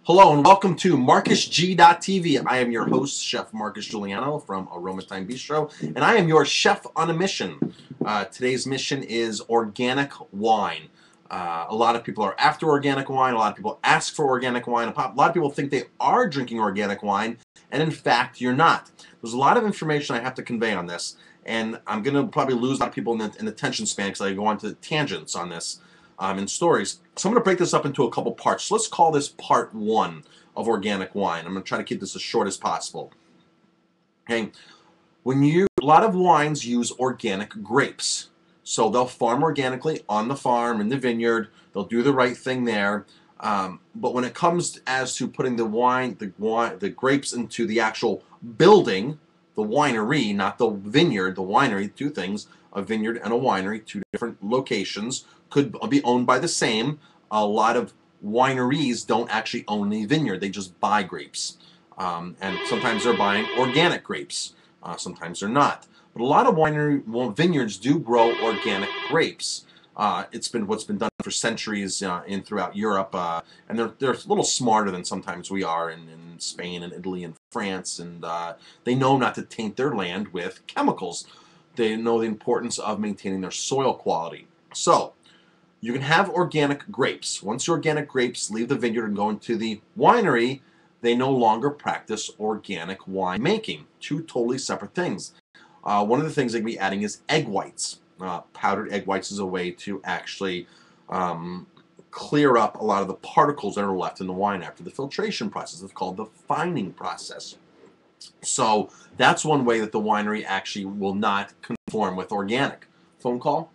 Hello and welcome to MarcusG.tv. I am your host, Chef Marcus Guiliano from Aroma Thyme Bistro, and I am your chef on a mission. Today's mission is organic wine. A lot of people are after organic wine. A lot of people ask for organic wine. A lot of people think they are drinking organic wine, and in fact, you're not. There's a lot of information I have to convey on this, and I'm going to probably lose a lot of people in the attention span because I go on to tangents on this. In stories. So I'm going to break this up into a couple parts. So let's call this part one of organic wine. I'm going to try to keep this as short as possible. Okay, a lot of wines use organic grapes. So they'll farm organically on the farm, in the vineyard. They'll do the right thing there. But when it comes as to putting the grapes into the actual building, the winery, not the vineyard, the winery, two things, a vineyard and a winery, two different locations, could be owned by the same. A lot of wineries don't actually own the vineyard, they just buy grapes. And sometimes they're buying organic grapes, sometimes they're not. But a lot of vineyards do grow organic grapes. It's been what's been done for centuries throughout Europe, and they're a little smarter than sometimes we are in Spain and Italy and France, and they know not to taint their land with chemicals. They know the importance of maintaining their soil quality. So you can have organic grapes. Once the organic grapes leave the vineyard and go into the winery, they no longer practice organic wine making. Two totally separate things. One of the things they can be adding is egg whites. Powdered egg whites is a way to actually clear up a lot of the particles that are left in the wine after the filtration process. It's called the fining process. So that's one way that the winery actually will not conform with organic. Phone call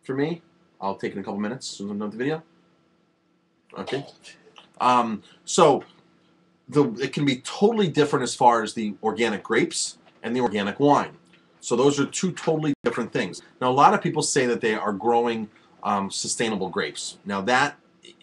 for me. I'll take it in a couple minutes as soon as I'm done with the video. Okay. So it can be totally different as far as the organic grapes and the organic wine. So those are two totally different things. Now, a lot of people say that they are growing sustainable grapes. Now,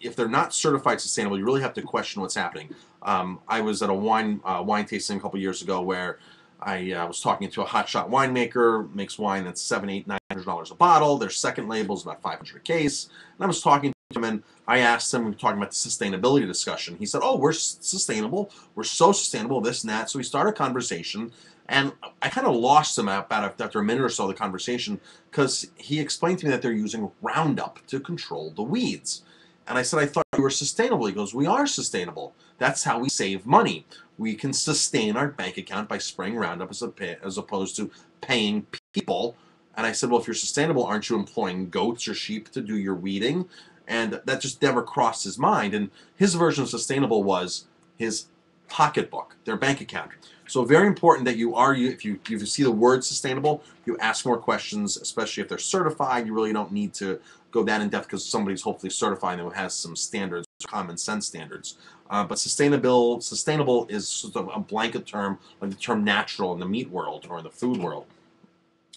if they're not certified sustainable, you really have to question what's happening. I was at a wine tasting a couple years ago where I was talking to a hotshot winemaker, makes wine that's $700, $800, $900 a bottle. Their second label is about $500 a case. And I was talking to him, and I asked him, we were talking about the sustainability discussion. He said, "Oh, we're sustainable. We're so sustainable, this and that." So we started a conversation, and I kind of lost him after a minute or so of the conversation because he explained to me that they're using Roundup to control the weeds. And I said, "I thought you were sustainable." He goes, "We are sustainable. That's how we save money. We can sustain our bank account by spraying Roundup as opposed to paying people." And I said, "Well, if you're sustainable, aren't you employing goats or sheep to do your weeding?" And that just never crossed his mind. And his version of sustainable was his pocketbook, their bank account. So very important that if you see the word sustainable, you ask more questions, especially if they're certified. You really don't need to go that in depth because somebody's hopefully certified and has some standards, common sense standards. But sustainable is sort of a blanket term, like the term natural in the meat world or in the food world.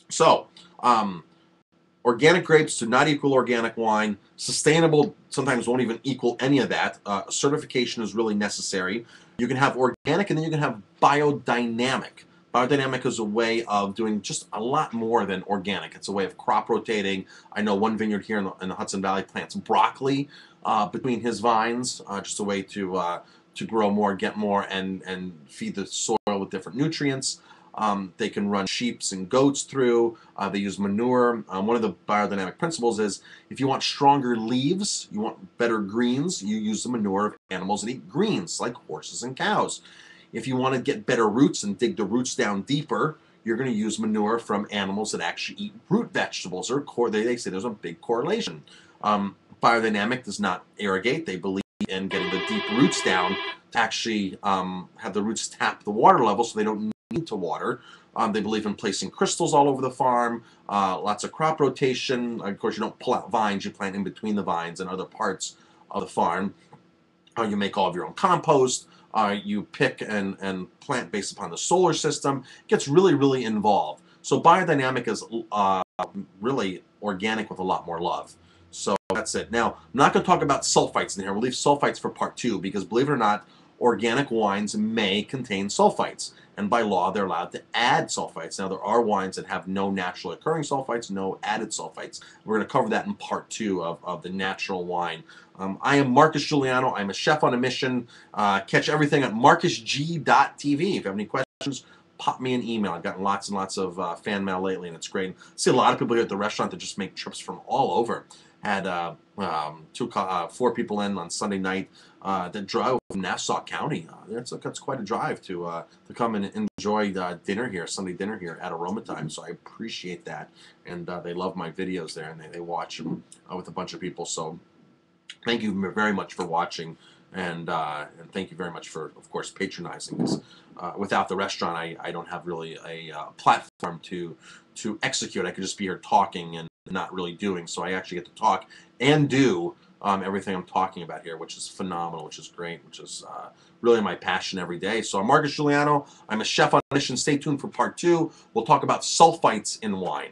So organic grapes do not equal organic wine. Sustainable sometimes won't even equal any of that. Certification is really necessary. You can have organic, and then you can have biodynamic. Biodynamic is a way of doing just a lot more than organic. It's a way of crop rotating. I know one vineyard here in the Hudson Valley plants broccoli between his vines, just a way to grow more, get more, and feed the soil with different nutrients. They can run sheep and goats through. They use manure. One of the biodynamic principles is if you want stronger leaves, you want better greens, you use the manure of animals that eat greens, like horses and cows. If you want to get better roots and dig the roots down deeper, you're going to use manure from animals that actually eat root vegetables. They say there's a big correlation. Biodynamic does not irrigate. They believe in getting the deep roots down to actually have the roots tap the water level so they don't need to water. They believe in placing crystals all over the farm, lots of crop rotation. Of course, you don't pull out vines, you plant in between the vines and other parts of the farm. You make all of your own compost. You pick and plant based upon the solar system. It gets really, really involved. So biodynamic is really organic with a lot more love. So that's it. Now, I'm not going to talk about sulfites in here. We'll leave sulfites for part two because, believe it or not, organic wines may contain sulfites. and by law they're allowed to add sulfites. Now there are wines that have no naturally occurring sulfites, no added sulfites. We're going to cover that in part 2 of the natural wine. I am Marcus Guiliano. I'm a chef on a mission. Catch everything at marcusg.tv. If you have any questions, pop me an email. I've gotten lots and lots of fan mail lately, and it's great. I see a lot of people here at the restaurant that just make trips from all over. Had 4 people in on Sunday night that drove from Nassau County. That's quite a drive to come and enjoy dinner here, Sunday dinner here at Aroma Thyme. So I appreciate that, and they love my videos there, and they watch them with a bunch of people. So thank you very much for watching, and thank you very much for, of course, patronizing this. Without the restaurant, I don't have really a platform to execute. I could just be here talking and not really doing. So I actually get to talk and do everything I'm talking about here, which is phenomenal, which is great, which is really my passion every day. So I'm Marcus Guiliano. I'm a chef on a mission. Stay tuned for part 2. We'll talk about sulfites in wine.